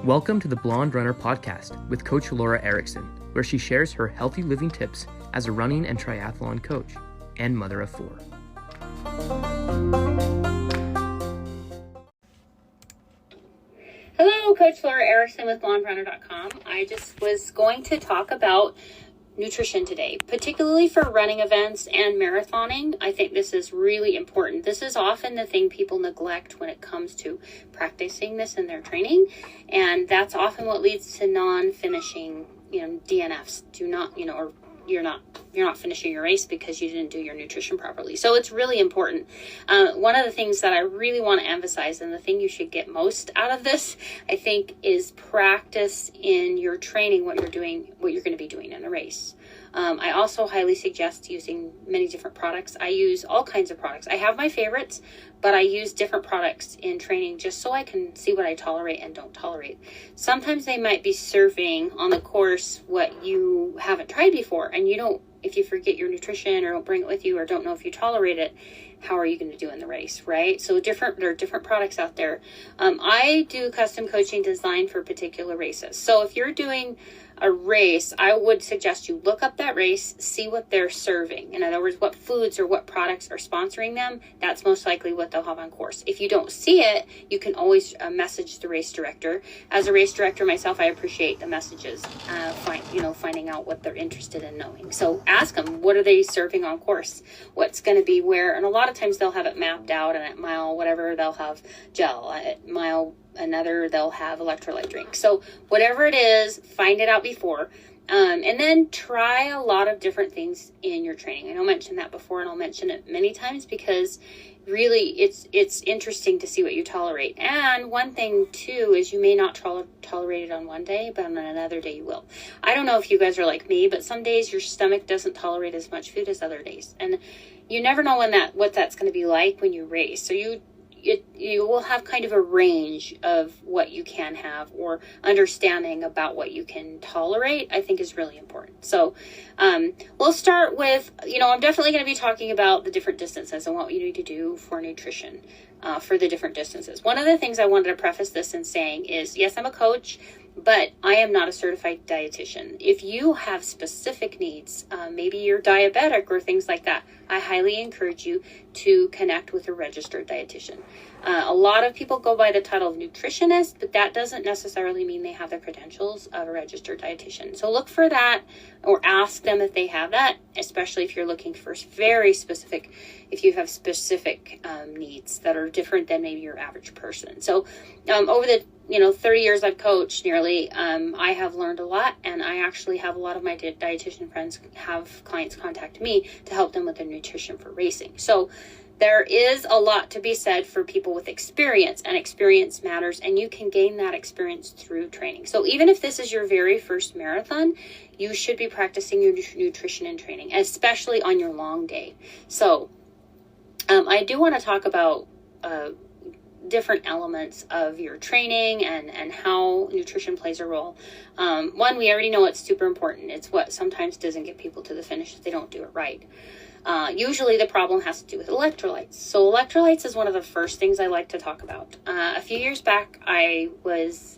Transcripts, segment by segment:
Welcome to the Blonde Runner podcast with Coach Laura Erickson, where she shares her healthy living tips as a running and triathlon coach and mother of 4. Hello, Coach Laura Erickson with blonderunner.com. I just was going to talk about nutrition today, particularly for running events and marathoning. I think this is really important. This is often the thing people neglect when it comes to practicing this in their training, and that's often what leads to non-finishing, DNFs. Or you're not finishing your race because you didn't do your nutrition properly. So it's really important. One of the things that I really want to emphasize, and the thing you should get most out of this, I think, is practice in your training what you're going to be doing in a race. I also highly suggest using many different products. I use all kinds of products. I have my favorites, but I use different products in training just so I can see what I tolerate and don't tolerate. Sometimes they might be serving on the course what you haven't tried before, and if you forget your nutrition or don't bring it with you or don't know if you tolerate it, how are you going to do in the race, right? So there are different products out there. I do custom coaching designed for particular races. So if you're doing a race, I would suggest you look up that race, see what they're serving. In other words, what foods or what products are sponsoring them. That's most likely what they'll have on course. If you don't see it, you can always message the race director. As a race director myself, I appreciate the messages, finding out what they're interested in knowing. So ask them, what are they serving on course? What's going to be where? And a lot of times they'll have it mapped out, and at mile whatever they'll have gel, at mile another they'll have electrolyte drink. So whatever it is, find it out before, and then try a lot of different things in your training. I know I mentioned that before, and I'll mention it many times because really it's interesting to see what you tolerate. And one thing too is you may not tolerate it on one day, but on another day you will. I don't know if you guys are like me, but some days your stomach doesn't tolerate as much food as other days, and you never know what that's going to be like when you race. So you will have kind of a range of what you can have, or understanding about what you can tolerate, I think is really important. So we'll start with, I'm definitely going to be talking about the different distances and what you need to do for nutrition for the different distances. One of the things I wanted to preface this in saying is, yes, I'm a coach, but I am not a certified dietitian. If you have specific needs, maybe you're diabetic or things like that, I highly encourage you to connect with a registered dietitian. A lot of people go by the title of nutritionist, but that doesn't necessarily mean they have the credentials of a registered dietitian. So look for that, or ask them if they have that, especially if you're looking for if you have specific needs that are different than maybe your average person. So over the 30 years I've coached nearly, I have learned a lot, and I actually have a lot of my dietitian friends have clients contact me to help them with their nutrition for racing. So there is a lot to be said for people with experience, and experience matters, and you can gain that experience through training. So even if this is your very first marathon, you should be practicing your nutrition and training, especially on your long day. So I do want to talk about different elements of your training and how nutrition plays a role. One, we already know it's super important. It's what sometimes doesn't get people to the finish if they don't do it right. Usually the problem has to do with electrolytes. So electrolytes is one of the first things I like to talk about. A few years back, I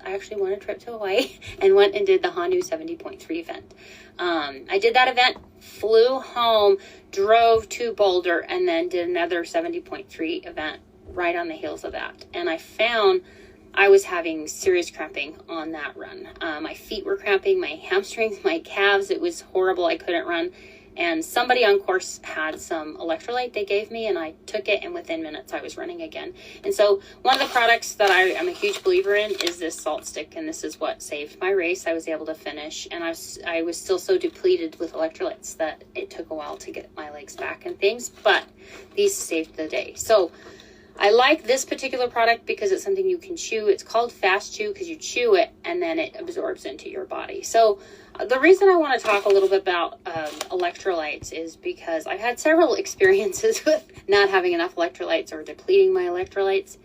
actually went a trip to Hawaii and went and did the Honu 70.3 event. I did that event, flew home, drove to Boulder, and then did another 70.3 event right on the heels of that. And I found I was having serious cramping on that run. My feet were cramping, my hamstrings, my calves. It was horrible. I couldn't run. And somebody on course had some electrolyte they gave me, and I took it, and within minutes I was running again. And so one of the products that I am a huge believer in is this salt stick, and this is what saved my race. I was able to finish, and I was still so depleted with electrolytes that it took a while to get my legs back and things, but these saved the day. So I like this particular product because it's something you can chew. It's called Fast Chew because you chew it and then it absorbs into your body. So the reason I want to talk a little bit about electrolytes is because I've had several experiences with not having enough electrolytes or depleting my electrolytes.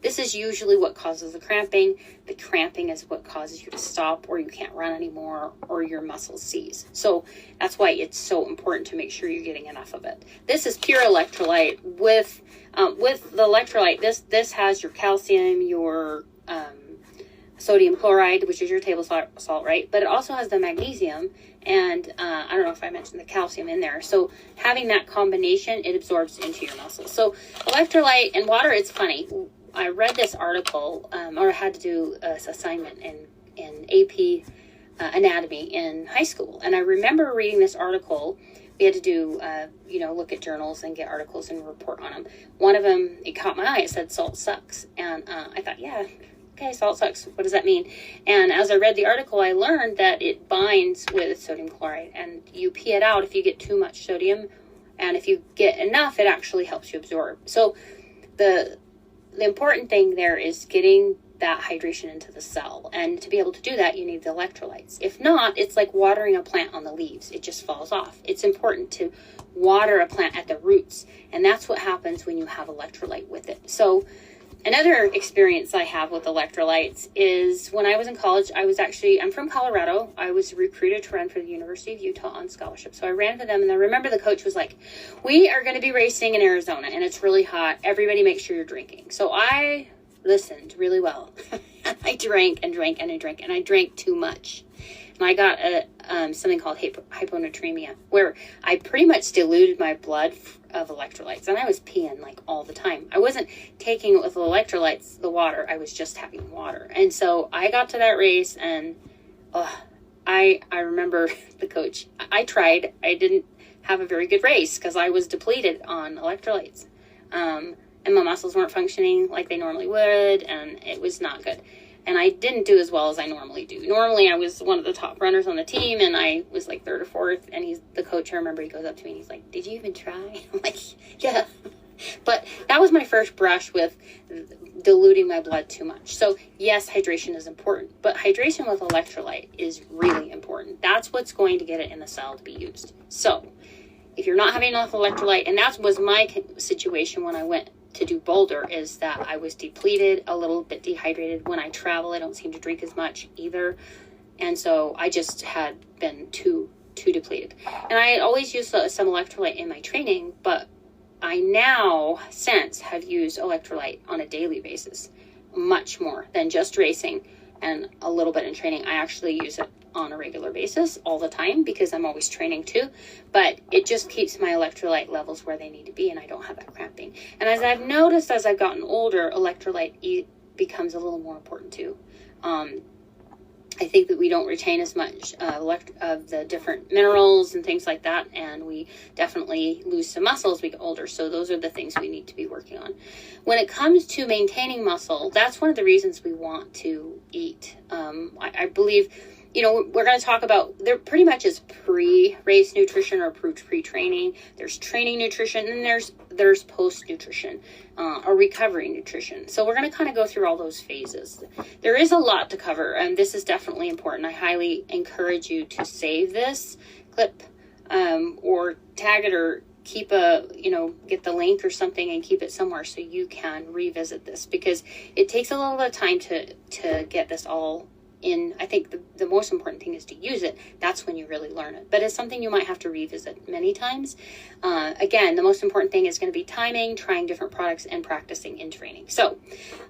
This is usually what causes the cramping. The cramping is what causes you to stop, or you can't run anymore, or your muscles seize. So that's why it's so important to make sure you're getting enough of it. This is pure electrolyte. With the electrolyte, this has your calcium, your sodium chloride, which is your table salt, right? But it also has the magnesium and I don't know if I mentioned the calcium in there. So having that combination, it absorbs into your muscles. So electrolyte and water, it's funny. I read this article, or I had to do this assignment in AP anatomy in high school. And I remember reading this article. We had to do, look at journals and get articles and report on them. One of them, it caught my eye. It said salt sucks. And I thought, yeah, okay, salt sucks. What does that mean? And as I read the article, I learned that it binds with sodium chloride. And you pee it out if you get too much sodium. And if you get enough, it actually helps you absorb. So the important thing there is getting that hydration into the cell. And to be able to do that, you need the electrolytes. If not, it's like watering a plant on the leaves. It just falls off. It's important to water a plant at the roots. And that's what happens when you have electrolyte with it. So another experience I have with electrolytes is when I was in college, I'm from Colorado. I was recruited to run for the University of Utah on scholarship. So I ran for them, and I remember the coach was like, we are going to be racing in Arizona, and it's really hot. Everybody make sure you're drinking. So I listened really well. I drank and drank and I drank, and I drank too much. And I got something called hyponatremia, where I pretty much diluted my blood of electrolytes, and I was peeing like all the time. I wasn't taking it with electrolytes, the water. I was just having water. And so I got to that race, and I remember the coach. I tried. I didn't have a very good race because I was depleted on electrolytes. And my muscles weren't functioning like they normally would, and it was not good. And I didn't do as well as I normally do. Normally, I was one of the top runners on the team, and I was like third or fourth. And he's the coach. I remember he goes up to me and he's like, "Did you even try?" I'm like, "Yeah." But that was my first brush with diluting my blood too much. So yes, hydration is important, but hydration with electrolyte is really important. That's what's going to get it in the cell to be used. So if you're not having enough electrolyte, and that was my situation when I went to do Boulder, is that I was depleted, a little bit dehydrated. When I travel, I don't seem to drink as much either. And so I just had been too depleted. And I always used some electrolyte in my training, but I now since have used electrolyte on a daily basis, much more than just racing and a little bit in training. I actually use it on a regular basis all the time because I'm always training too, but it just keeps my electrolyte levels where they need to be, and I don't have that cramping. And as I've noticed as I've gotten older, electrolyte becomes a little more important too. I think that we don't retain as much of the different minerals and things like that, and we definitely lose some muscle as we get older. So those are the things we need to be working on. When it comes to maintaining muscle, that's one of the reasons we want to eat. I believe, we're going to talk about, there pretty much is pre-race nutrition or pre-training. There's training nutrition, and there's post-nutrition or recovery nutrition. So we're going to kind of go through all those phases. There is a lot to cover, and this is definitely important. I highly encourage you to save this clip or tag it, or keep get the link or something and keep it somewhere so you can revisit this, because it takes a little bit of time to get this all in. I think the most important thing is to use it. That's when you really learn it. But it's something you might have to revisit many times. Again, the most important thing is going to be timing, trying different products, and practicing in training. So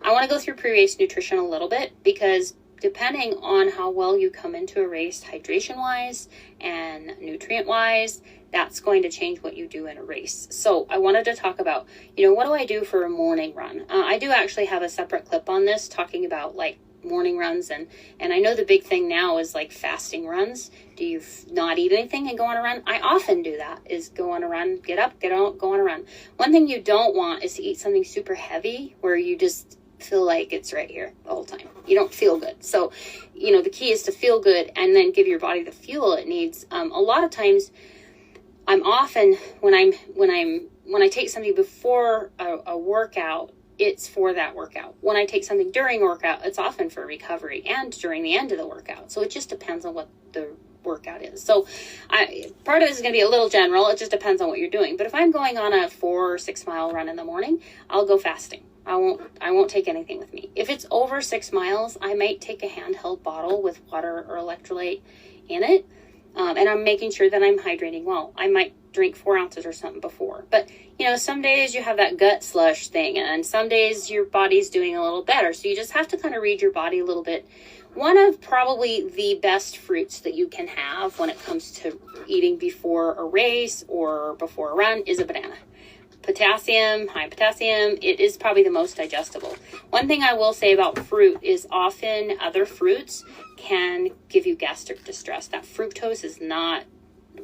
I want to go through pre-race nutrition a little bit, because depending on how well you come into a race, hydration-wise and nutrient-wise, that's going to change what you do in a race. So I wanted to talk about, what do I do for a morning run? I do actually have a separate clip on this talking about like morning runs, and I know the big thing now is like fasting runs. Do you not eat anything and go on a run? I often do that, is go on a run, get up, get out, go on a run. One thing you don't want is to eat something super heavy where you just feel like it's right here the whole time. You don't feel good. So, the key is to feel good and then give your body the fuel it needs. A lot of times I'm often, when I take something before a workout, it's for that workout. When I take something during a workout, it's often for recovery and during the end of the workout. So it just depends on what the workout is. So part of it is going to be a little general. It just depends on what you're doing. But if I'm going on a 4 or 6 mile run in the morning, I'll go fasting. I won't take anything with me. If it's over 6 miles, I might take a handheld bottle with water or electrolyte in it. And I'm making sure that I'm hydrating well. I might drink 4 ounces or something before. But, some days you have that gut slush thing, and some days your body's doing a little better. So you just have to kind of read your body a little bit. One of probably the best fruits that you can have when it comes to eating before a race or before a run is a banana. Potassium, high potassium, it is probably the most digestible. One thing I will say about fruit is often other fruits can give you gastric distress. That fructose is not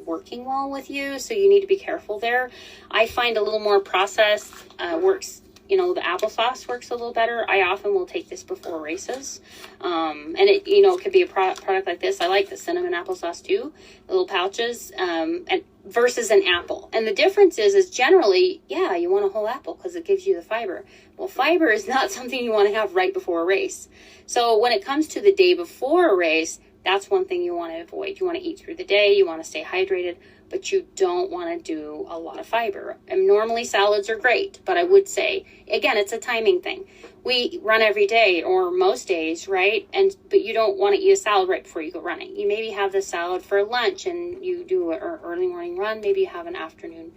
working well with you, so you need to be careful there. I find a little more processed works. The applesauce works a little better. I often will take this before races. And it, it could be a product like this. I like the cinnamon applesauce too, the little pouches, and versus an apple. And the difference is generally, you want a whole apple because it gives you the fiber. Well, fiber is not something you want to have right before a race. So when it comes to the day before a race, that's one thing you want to avoid. You want to eat through the day. You want to stay hydrated, but you don't want to do a lot of fiber. And normally salads are great, but I would say, again, it's a timing thing. We run every day or most days, right? But you don't want to eat a salad right before you go running. You maybe have the salad for lunch and you do an early morning run. Maybe you have an afternoon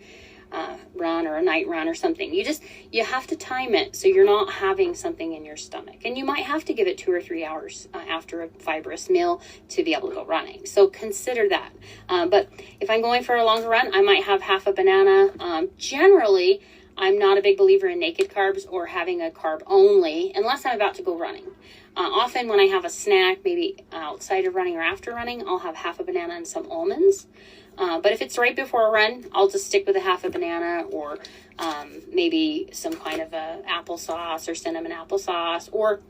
run or a night run or something. You have to time it so you're not having something in your stomach. And you might have to give it 2 or 3 hours after a fibrous meal to be able to go running. So consider that. But if I'm going for a longer run, I might have half a banana. Generally, I'm not a big believer in naked carbs or having a carb only unless I'm about to go running. Often when I have a snack, maybe outside of running or after running, I'll have half a banana and some almonds. But if it's right before a run, I'll just stick with a half a banana or maybe some kind of a applesauce or cinnamon applesauce or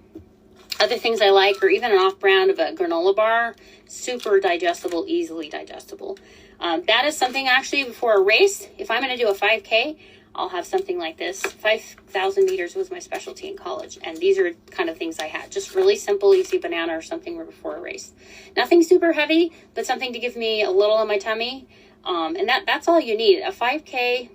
other things I like, or even an off-brand of a granola bar. Super digestible, easily digestible. That is something actually before a race. If I'm going to do a 5K, I'll have something like this. 5,000 meters was my specialty in college. And these are kind of things I had. Just really simple, easy banana or something before a race. Nothing super heavy, but something to give me a little in my tummy. And that's all you need. A 5K,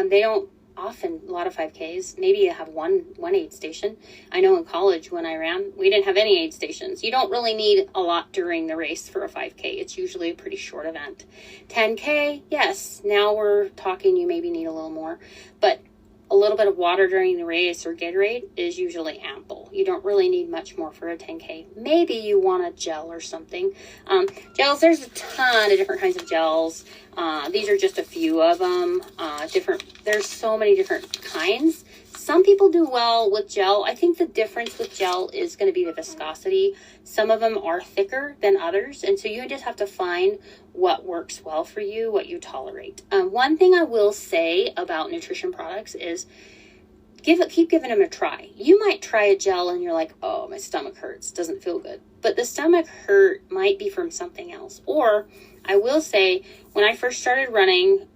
they don't often, a lot of 5Ks, maybe you have one aid station. I know in college when I ran, we didn't have any aid stations. You don't really need a lot during the race for a 5K. It's usually a pretty short event. 10K, yes, now we're talking you maybe need a little more. But a little bit of water during the race or Gatorade is usually ample. You don't really need much more for a 10K. Maybe you want a gel or something. Gels, there's a ton of different kinds of gels. These are just a few of them. There's so many different kinds. Some people do well with gel. I think the difference with gel is going to be the viscosity. Some of them are thicker than others, and so you just have to find what works well for you, what you tolerate. One thing I will say about nutrition products is keep giving them a try. You might try a gel and you're like, oh, my stomach hurts, doesn't feel good. But the stomach hurt might be from something else. Or I will say, when I first started running,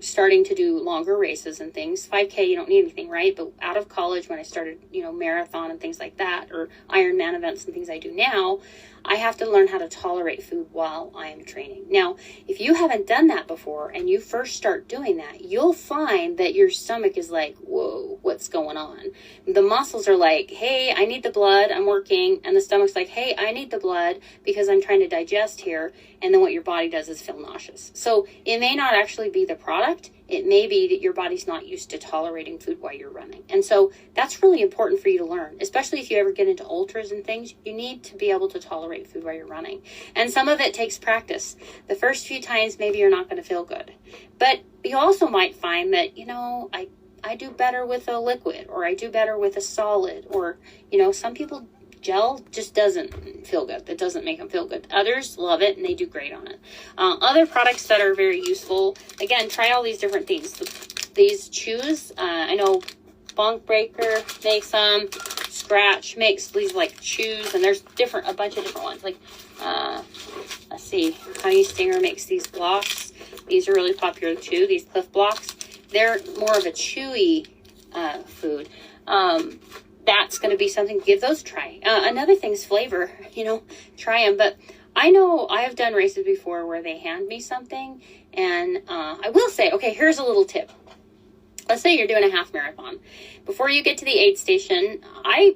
starting to do longer races and things, 5K, you don't need anything, right? But out of college, when I started, marathon and things like that, or Ironman events and things I do now, I have to learn how to tolerate food while I am training. Now, if you haven't done that before and you first start doing that, you'll find that your stomach is like, whoa, what's going on? The muscles are like, hey, I need the blood, I'm working. And the stomach's like, hey, I need the blood because I'm trying to digest here. And then what your body does is feel nauseous. So it may not actually be the product. It may be that your body's not used to tolerating food while you're running. And so that's really important for you to learn, especially if you ever get into ultras and things. You need to be able to tolerate food while you're running. And some of it takes practice. The first few times, maybe you're not going to feel good. But you also might find that, I do better with a liquid, or I do better with a solid, or, some people gel just doesn't feel good. That doesn't make them feel good. Others love it and they do great on it. Other products that are very useful, again, try all these different things. These chews, I know Bonk Breaker makes them, Scratch makes these like chews, and there's a bunch of different ones. Like, let's see, Honey Stinger makes these blocks. These are really popular too, these Cliff Blocks. They're more of a chewy food. That's going to be something, give those a try. Another thing is flavor, try them. But I know I have done races before where they hand me something, and I will say, okay, here's a little tip. let's say you're doing a half marathon. Before you get to the aid station, I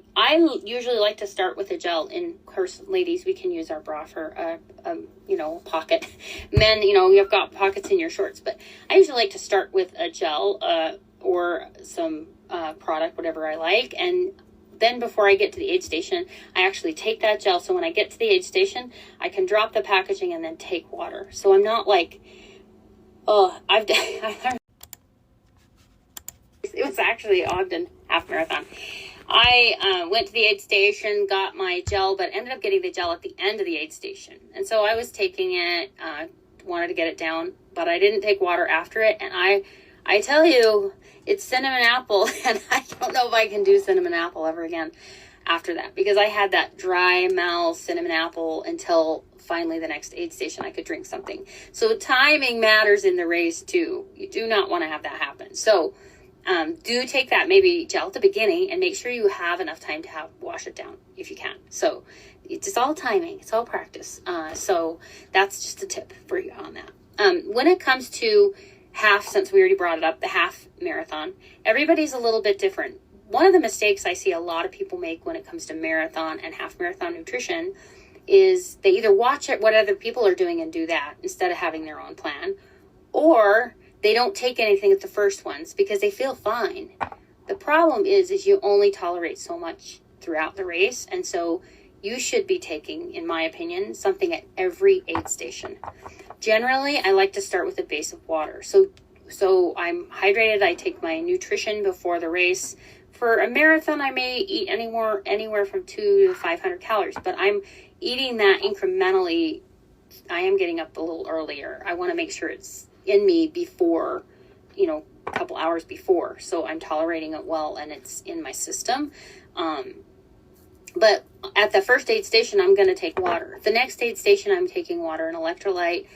usually like to start with a gel. In course, ladies, we can use our bra for a pocket. Men, you've got pockets in your shorts, but I usually like to start with a gel or some product, whatever I like, and then before I get to the aid station, I actually take that gel. So when I get to the aid station, I can drop the packaging and then take water. So I'm not like, it was actually Ogden half marathon. I went to the aid station, got my gel, but ended up getting the gel at the end of the aid station. And so I was taking it, wanted to get it down, but I didn't take water after it. And I tell you, it's cinnamon apple, and I don't know if I can do cinnamon apple ever again after that, because I had that dry mouth cinnamon apple until finally the next aid station I could drink something. So timing matters in the race too. You do not want to have that happen. So do take that maybe gel at the beginning and make sure you have enough time to wash it down if you can. So it's all timing. It's all practice. So that's just a tip for you on that. When it comes to half, since we already brought it up, the half marathon, everybody's a little bit different. One of the mistakes I see a lot of people make when it comes to marathon and half marathon nutrition is they either watch it, what other people are doing, and do that instead of having their own plan, or they don't take anything at the first ones because they feel fine. The problem is you only tolerate so much throughout the race, and so you should be taking, in my opinion, something at every aid station. Generally, I like to start with a base of water. So I'm hydrated. I take my nutrition before the race. For a marathon, I may eat anywhere from 200 to 500 calories, but I'm eating that incrementally. I am getting up a little earlier. I want to make sure it's in me before, a couple hours before, so I'm tolerating it well and it's in my system. But at the first aid station, I'm going to take water. The next aid station, I'm taking water and electrolyte.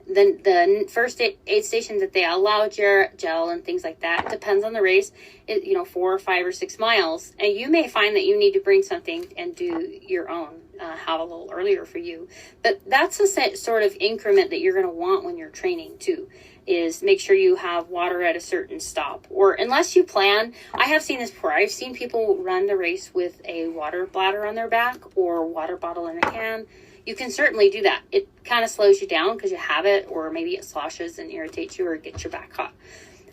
Then the first aid station that they allow gel and things like that, depends on the race, 4 or 5 or 6 miles. And you may find that you need to bring something and do your own, have a little earlier for you. But that's a sort of increment that you're going to want when you're training too, is make sure you have water at a certain stop. Or unless you plan, I have seen this before. I've seen people run the race with a water bladder on their back or water bottle in a can. You can certainly do that. It kind of slows you down because you have it, or maybe it sloshes and irritates you or gets your back hot.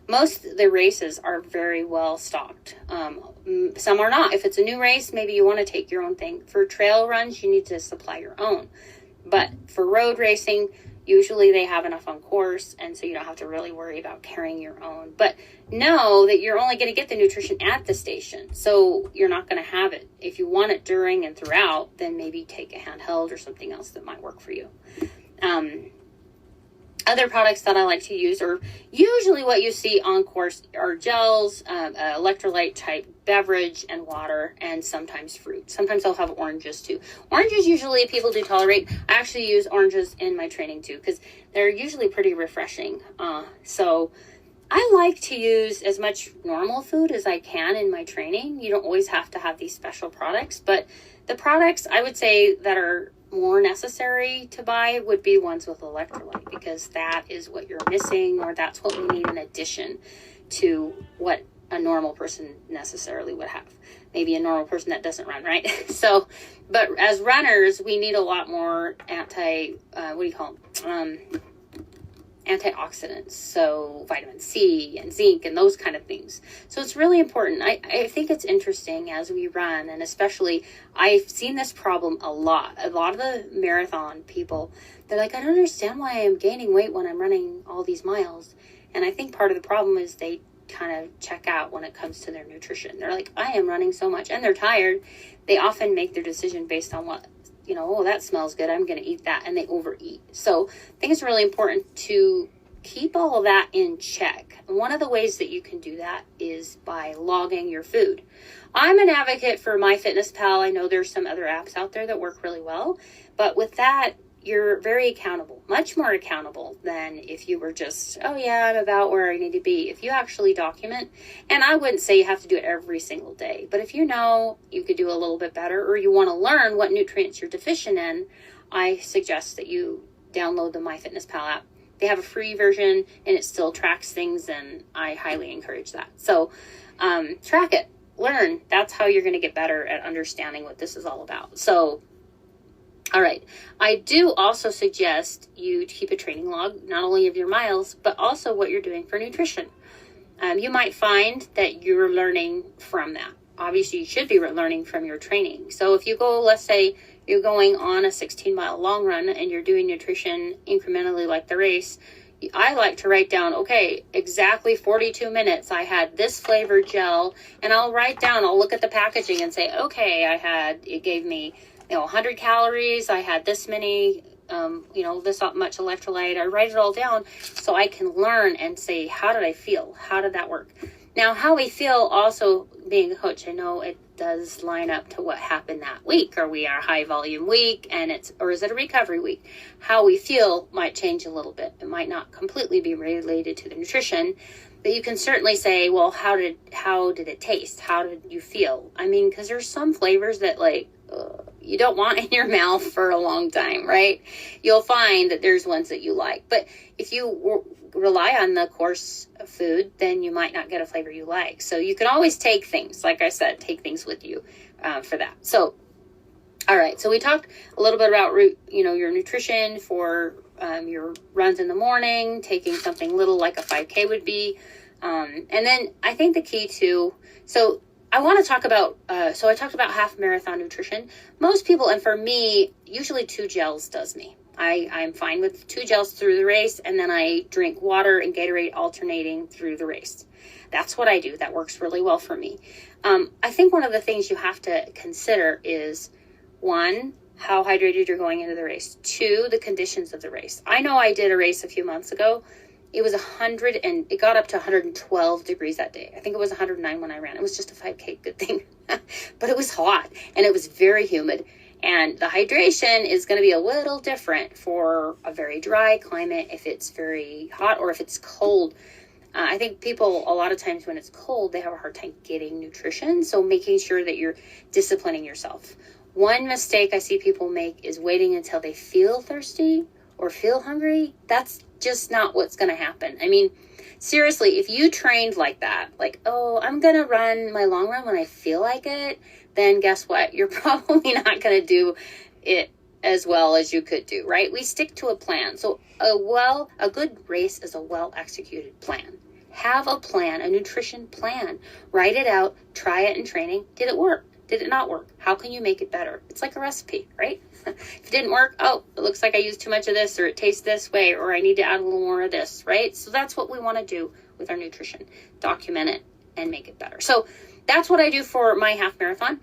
Most of the races are very well stocked. Some are not. If it's a new race, maybe you want to take your own thing. For trail runs, you need to supply your own. But for road racing, usually they have enough on course, and so you don't have to really worry about carrying your own. But know that you're only going to get the nutrition at the station, so you're not going to have it. If you want it during and throughout, then maybe take a handheld or something else that might work for you. Other products that I like to use, or usually what you see on course, are gels, electrolyte type beverage, and water, and sometimes fruit. Sometimes I'll have oranges too. Oranges usually people do tolerate. I actually use oranges in my training too because they're usually pretty refreshing. So I like to use as much normal food as I can in my training. You don't always have to have these special products, but the products I would say that are more necessary to buy would be ones with electrolyte, because that is what you're missing, or that's what we need in addition to what a normal person necessarily would have. Maybe a normal person that doesn't run, right? So, but as runners, we need a lot more antioxidants, so vitamin C and zinc and those kind of things. So it's really important. I think it's interesting as we run, and especially I've seen this problem a lot. A lot of the marathon people, they're like, I don't understand why I'm gaining weight when I'm running all these miles. And I think part of the problem is they kind of check out when it comes to their nutrition. They're like, I am running so much, and they're tired. They often make their decision based on what, that smells good, I'm going to eat that, and they overeat. So I think it's really important to keep all of that in check. And one of the ways that you can do that is by logging your food. I'm an advocate for MyFitnessPal. I know there's some other apps out there that work really well, but with that, you're very accountable, much more accountable than if you were just, I'm about where I need to be. If you actually document, and I wouldn't say you have to do it every single day, but if you know you could do a little bit better, or you want to learn what nutrients you're deficient in, I suggest that you download the MyFitnessPal app. they have a free version and it still tracks things, and I highly encourage that. So track it, learn. That's how you're going to get better at understanding what this is all about. So, all right. I do also suggest you keep a training log, not only of your miles, but also what you're doing for nutrition. You might find that you're learning from that. Obviously, you should be learning from your training. So if you go, let's say you're going on a 16-mile long run and you're doing nutrition incrementally like the race, I like to write down, okay, exactly 42 minutes, I had this flavored gel, and I'll write down, I'll look at the packaging and say, okay, it gave me 100 calories, I had this many, this much electrolyte. I write it all down so I can learn and say, how did I feel? How did that work? Now, how we feel also, being a coach, I know it does line up to what happened that week. Are we a high volume week or is it a recovery week? How we feel might change a little bit. It might not completely be related to the nutrition, but you can certainly say, well, how did it taste? How did you feel? I mean, because there's some flavors that you don't want in your mouth for a long time, right? You'll find that there's ones that you like, but if you rely on the course of food, then you might not get a flavor you like. So you can always take things, like I said, take things with you for that. So, all right. So we talked a little bit about, your nutrition for your runs in the morning, taking something little like a 5K would be. And then I think the key so I want to talk about, so I talked about half marathon nutrition. Most people, and for me, usually 2 gels does me. I'm fine with 2 gels through the race, and then I drink water and Gatorade alternating through the race. That's what I do. That works really well for me. I think one of the things you have to consider is, 1, how hydrated you're going into the race. 2, the conditions of the race. I know I did a race a few months ago. It was 100 and it got up to 112 degrees that day. I think it was 109 when I ran. It was just a 5K, good thing. But it was hot and it was very humid. And the hydration is going to be a little different for a very dry climate if it's very hot or if it's cold. I think people, a lot of times when it's cold, they have a hard time getting nutrition. So making sure that you're disciplining yourself. One mistake I see people make is waiting until they feel thirsty or feel hungry. That's just not what's going to happen. I mean, seriously, if you trained like that, like, oh, I'm going to run my long run when I feel like it, then guess what? You're probably not going to do it as well as you could do, right? We stick to a plan. So a good race is a well-executed plan. Have a plan, a nutrition plan. Write it out, try it in training. Did it work? Did it not work? How can you make it better? It's like a recipe, right? If it didn't work, it looks like I used too much of this, or it tastes this way, or I need to add a little more of this, right? So that's what we want to do with our nutrition. Document it and make it better. So that's what I do for my half marathon.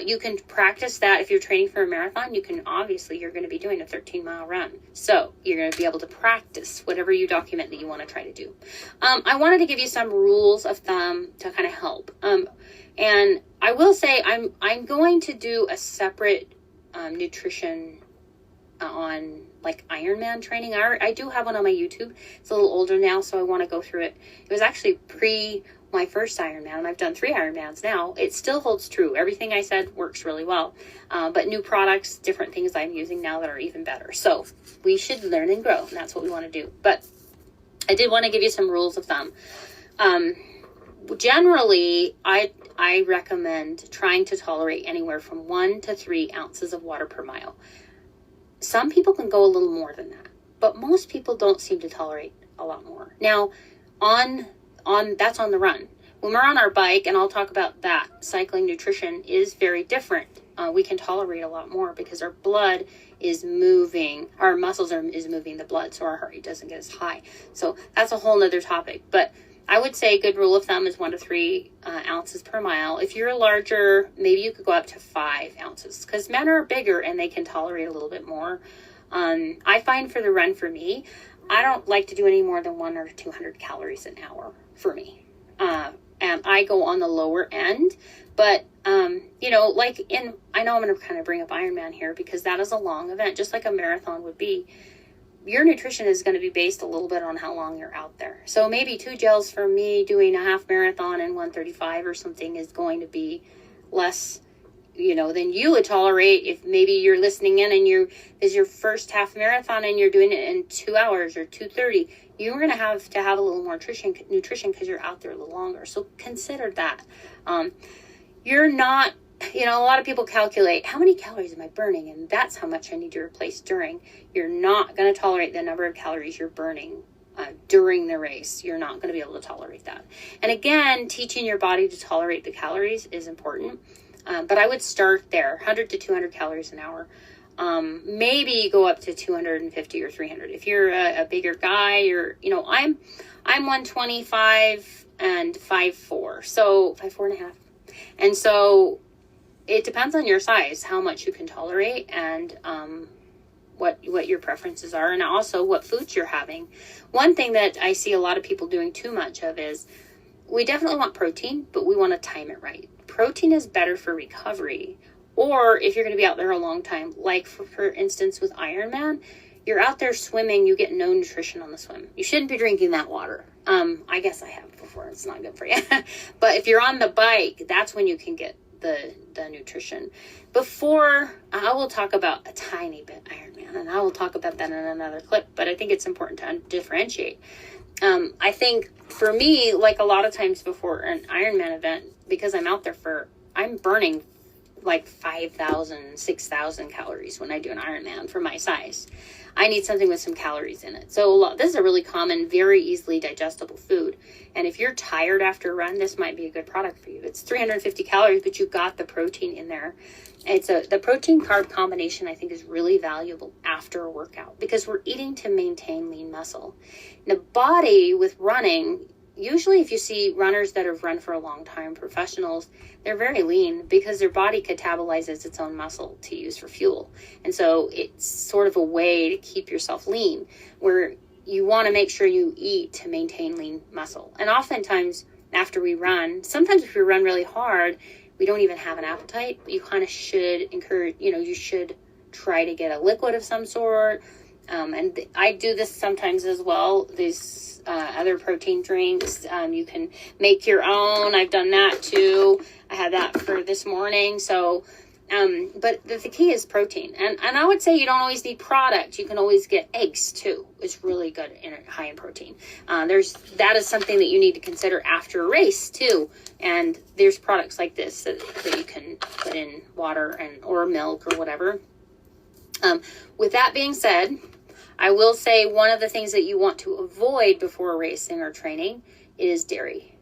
You can practice that if you're training for a marathon. You're going to be doing a 13-mile run. So you're going to be able to practice whatever you document that you want to try to do. I wanted to give you some rules of thumb to kind of help. And I will say I'm going to do a separate nutrition on like Ironman training. I do have one on my YouTube. It's a little older now, so I want to go through it. It was actually pre my first Ironman, and I've done 3 Ironmans now. It still holds true. Everything I said works really well. But new products, different things I'm using now that are even better. So we should learn and grow, and that's what we want to do. But I did want to give you some rules of thumb. Generally, I recommend trying to tolerate anywhere from 1 to 3 ounces of water per mile. Some people can go a little more than that, but most people don't seem to tolerate a lot more. Now, that's on the run. When we're on our bike, and I'll talk about that, cycling nutrition is very different. We can tolerate a lot more because our blood is moving, our muscles is moving the blood, so our heart rate doesn't get as high. So that's a whole nother topic. But I would say a good rule of thumb is 1 to 3 ounces per mile. If you're larger, maybe you could go up to 5 ounces because men are bigger and they can tolerate a little bit more. I find for the run for me, I don't like to do any more than 100 or 200 calories an hour for me. And I go on the lower end, but, I know I'm going to kind of bring up Ironman here because that is a long event, just like a marathon would be. Your nutrition is going to be based a little bit on how long you're out there. So maybe 2 gels for me doing a half marathon and 135 or something is going to be less, then you would tolerate, if maybe you're listening in and is your first half marathon and you're doing it in 2 hours or 2:30, you're going to have a little more nutrition because you're out there a little longer. So consider that. You're not, a lot of people calculate how many calories am I burning, and that's how much I need to replace during. You're not going to tolerate the number of calories you're burning during the race. You're not going to be able to tolerate that. And again, teaching your body to tolerate the calories is important. But I would start there, 100 to 200 calories an hour. Maybe go up to 250 or 300. If you're a bigger guy, I'm 125 and 5'4", so 5'4" and a half. And so it depends on your size, how much you can tolerate, and what your preferences are, and also what foods you're having. One thing that I see a lot of people doing too much of is, we definitely want protein, but we want to time it right. Protein is better for recovery, or if you're going to be out there a long time, like for instance with Ironman, you're out there swimming, you get no nutrition on the swim. You shouldn't be drinking that water. I guess I have before, it's not good for you. But if you're on the bike, that's when you can get the nutrition. Before, I will talk about a tiny bit Ironman, and I will talk about that in another clip, but I think it's important to differentiate. I think for me, like a lot of times before an Ironman event, because I'm burning like 5,000, 6,000 calories when I do an Ironman for my size. I need something with some calories in it. So this is a really common, very easily digestible food. And if you're tired after a run, this might be a good product for you. It's 350 calories, but you've got the protein in there. The protein carb combination, I think, is really valuable after a workout because we're eating to maintain lean muscle. In the body with running, usually if you see runners that have run for a long time, professionals, they're very lean because their body catabolizes its own muscle to use for fuel. And so it's sort of a way to keep yourself lean, where you want to make sure you eat to maintain lean muscle. And oftentimes after we run, sometimes if we run really hard, we don't even have an appetite, but you kind of should encourage, you should try to get a liquid of some sort. And I do this sometimes as well. These other protein drinks, you can make your own. I've done that too. I had that for this morning. So, but the key is protein. And I would say you don't always need product. You can always get eggs too. It's really good and high in protein. That is something that you need to consider after a race too. And there's products like this that you can put in water or milk or whatever. With that being said, I will say one of the things that you want to avoid before racing or training is dairy.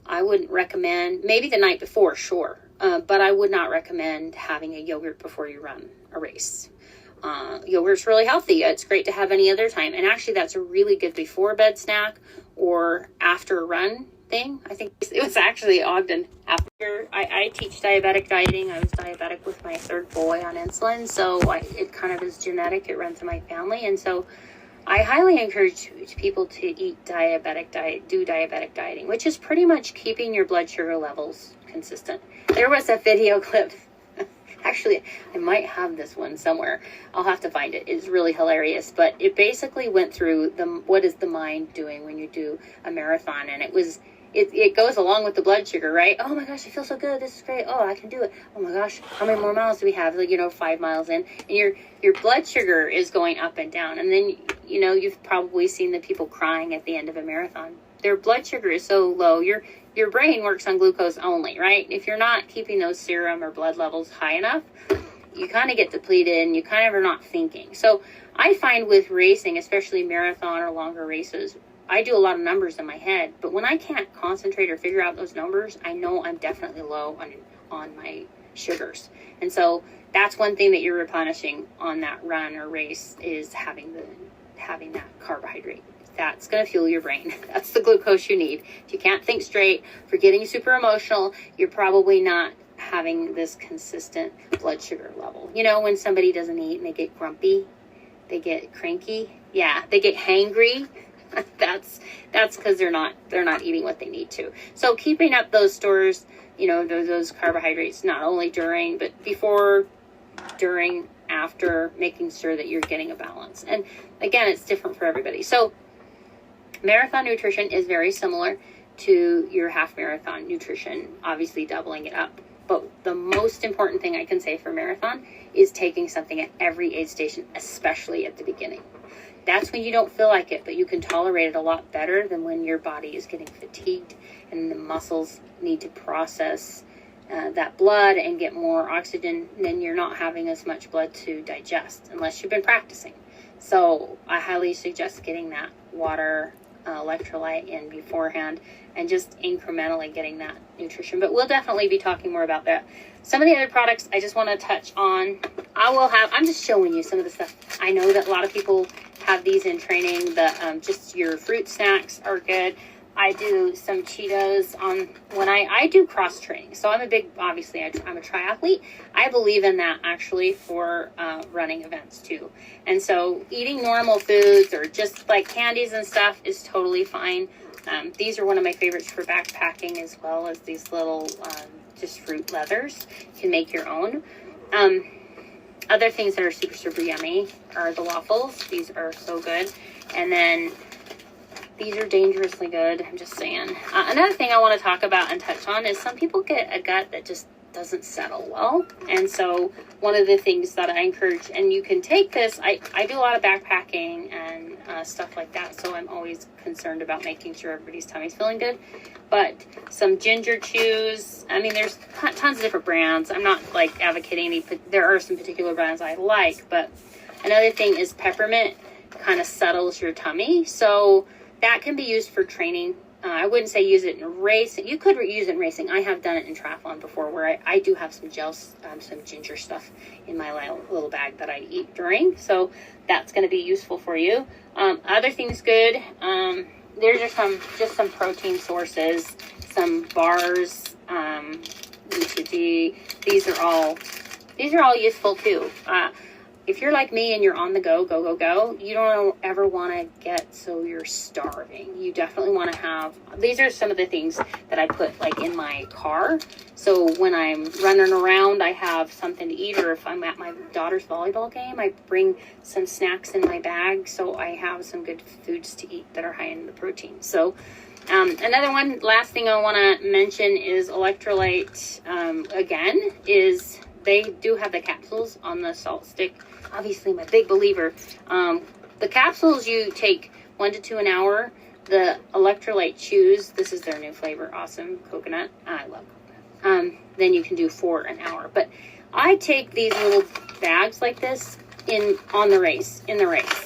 I wouldn't recommend, maybe the night before, sure, but I would not recommend having a yogurt before you run a race. Yogurt's really healthy. It's great to have any other time. And actually, that's a really good before bed snack or after a run thing. I think it was actually Ogden. After I teach diabetic dieting. I was diabetic with my third boy on insulin, so it kind of is genetic. It runs in my family, and so I highly encourage people to do diabetic dieting, which is pretty much keeping your blood sugar levels consistent. There was a video clip. Actually, I might have this one somewhere. I'll have to find it. It's really hilarious, but it basically went through what is the mind doing when you do a marathon, and it goes along with the blood sugar, right? Oh my gosh, I feel so good. This is great. Oh, I can do it. Oh my gosh, how many more miles do we have? 5 miles in, and your blood sugar is going up and down. And then, you've probably seen the people crying at the end of a marathon. Their blood sugar is so low. Your brain works on glucose only, right? If you're not keeping those serum or blood levels high enough, you kind of get depleted and you kind of are not thinking. So I find with racing, especially marathon or longer races, I do a lot of numbers in my head, but when I can't concentrate or figure out those numbers, I know I'm definitely low on my sugars. And so that's one thing that you're replenishing on that run or race is having that carbohydrate. That's going to fuel your brain. That's the glucose you need. If you can't think straight, for getting super emotional, you're probably not having this consistent blood sugar level. When somebody doesn't eat and they get grumpy, they get cranky, they get hangry. That's because they're not eating what they need to. So keeping up those stores, those carbohydrates, not only during, but before, during, after, making sure that you're getting a balance. And again, it's different for everybody. So marathon nutrition is very similar to your half marathon nutrition, obviously doubling it up. But the most important thing I can say for marathon is taking something at every aid station, especially at the beginning. That's when you don't feel like it, but you can tolerate it a lot better than when your body is getting fatigued and the muscles need to process that blood and get more oxygen. Then you're not having as much blood to digest unless you've been practicing. So I highly suggest getting that water electrolyte in beforehand and just incrementally getting that nutrition. But we'll definitely be talking more about that. Some of the other products I just want to touch on. I'm just showing you some of the stuff. I know that a lot of people have these in training. Just your fruit snacks are good. I do some Cheetos on when I do cross training. So I'm a triathlete. I believe in that actually for running events too. And so eating normal foods or just like candies and stuff is totally fine. These are one of my favorites for backpacking, as well as these little just fruit leathers. You can make your own. Other things that are super, super yummy are the waffles. These are so good. And then these are dangerously good. I'm just saying. Another thing I want to talk about and touch on is some people get a gut that just doesn't settle well. And so one of the things that I encourage, and you can take this, I do a lot of backpacking and stuff like that. So I'm always concerned about making sure everybody's tummy's feeling good. But some ginger chews. I mean, there's tons of different brands. I'm not like advocating any, there are some particular brands I like. But another thing is peppermint kind of settles your tummy. So that can be used for training. I wouldn't say use it in racing. You could use it in racing. I have done it in triathlon before, where I do have some gels, some ginger stuff in my little bag that I eat during. So that's going to be useful for you. Other things good. There's some protein sources, some bars, BCG. These are all useful too. If you're like me and you're on the go, you don't ever want to get so you're starving. You definitely want to have, these are some of the things that I put like in my car. So when I'm running around, I have something to eat, or if I'm at my daughter's volleyball game, I bring some snacks in my bag. So I have some good foods to eat that are high in the protein. So last thing I want to mention is electrolyte. Again, is they do have the capsules on the salt stick. Obviously, I'm a big believer. The capsules you take 1 to 2 an hour. The electrolyte chews, this is their new flavor, awesome coconut. I love coconut. Then you can do 4 an hour. But I take these little bags like this in the race.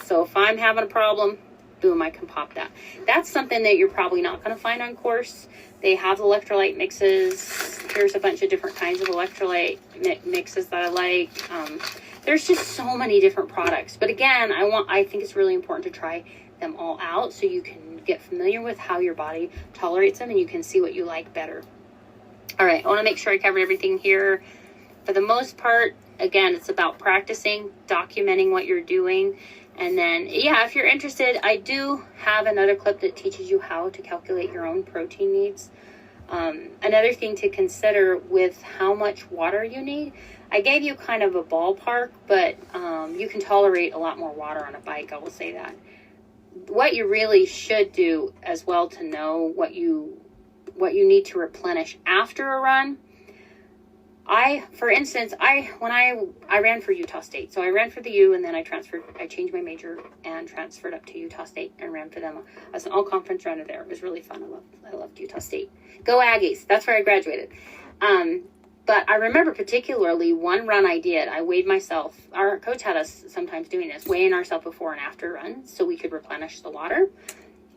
So if I'm having a problem, boom, I can pop that. That's something that you're probably not going to find on course. They have electrolyte mixes. Here's a bunch of different kinds of electrolyte mixes that I like. There's just so many different products. But again, I think it's really important to try them all out so you can get familiar with how your body tolerates them and you can see what you like better. All right, I want to make sure I covered everything here. For the most part, again, it's about practicing, documenting what you're doing. And then, if you're interested, I do have another clip that teaches you how to calculate your own protein needs. Another thing to consider with how much water you need, I gave you kind of a ballpark, but you can tolerate a lot more water on a bike, I will say that. What you really should do as well to know what you need to replenish after a run. For instance, when I ran for Utah State. So I ran for the U, and then I changed my major and transferred up to Utah State and ran for them. I was an all-conference runner there. It was really fun. I loved Utah State. Go Aggies. That's where I graduated. But I remember particularly one run I did. I weighed myself. Our coach had us sometimes doing this, weighing ourselves before and after runs so we could replenish the water.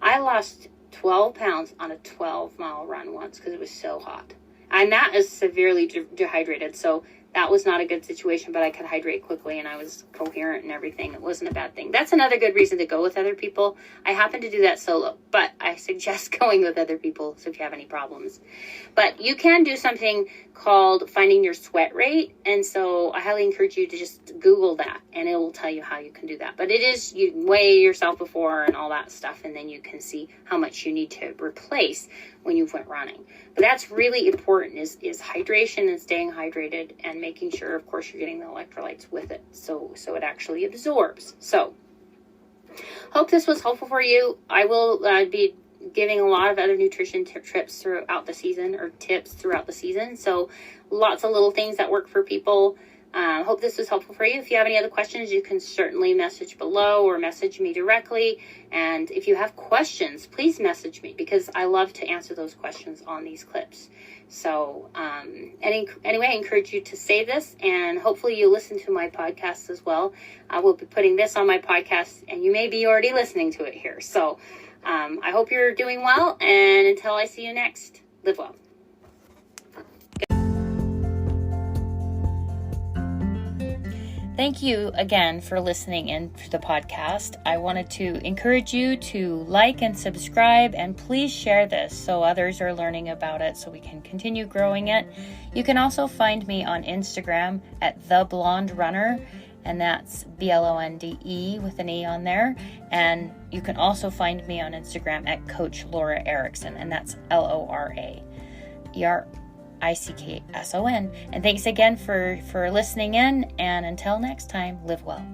I lost 12 pounds on a 12-mile run once because it was so hot. And that is severely dehydrated. So that was not a good situation, but I could hydrate quickly and I was coherent and everything. It wasn't a bad thing. That's another good reason to go with other people. I happen to do that solo, but I suggest going with other people so if you have any problems. But you can do something called finding your sweat rate. And so I highly encourage you to just Google that and it will tell you how you can do that. But it is, you weigh yourself before and all that stuff, and then you can see how much you need to replace when you went running. But that's really important is hydration and staying hydrated and making sure, of course, you're getting the electrolytes with it so it actually absorbs. So hope this was helpful for you. I will be giving a lot of other nutrition tips throughout the season, or tips throughout the season. So lots of little things that work for people. Hope this was helpful for you. If you have any other questions, you can certainly message below or message me directly. And if you have questions, please message me, because I love to answer those questions on these clips. So anyway, I encourage you to save this, and hopefully you listen to my podcast as well. I will be putting this on my podcast, and you may be already listening to it here. So I hope you're doing well, and until I see you next, live well. Thank you again for listening in to the podcast. I wanted to encourage you to like and subscribe, and please share this so others are learning about it so we can continue growing it. You can also find me on Instagram at The Blonde Runner, and that's BLONDE with an E on there. And you can also find me on Instagram at Coach Laura Erickson, and that's LORAERICKSON. And thanks again for listening in, and until next time, live well.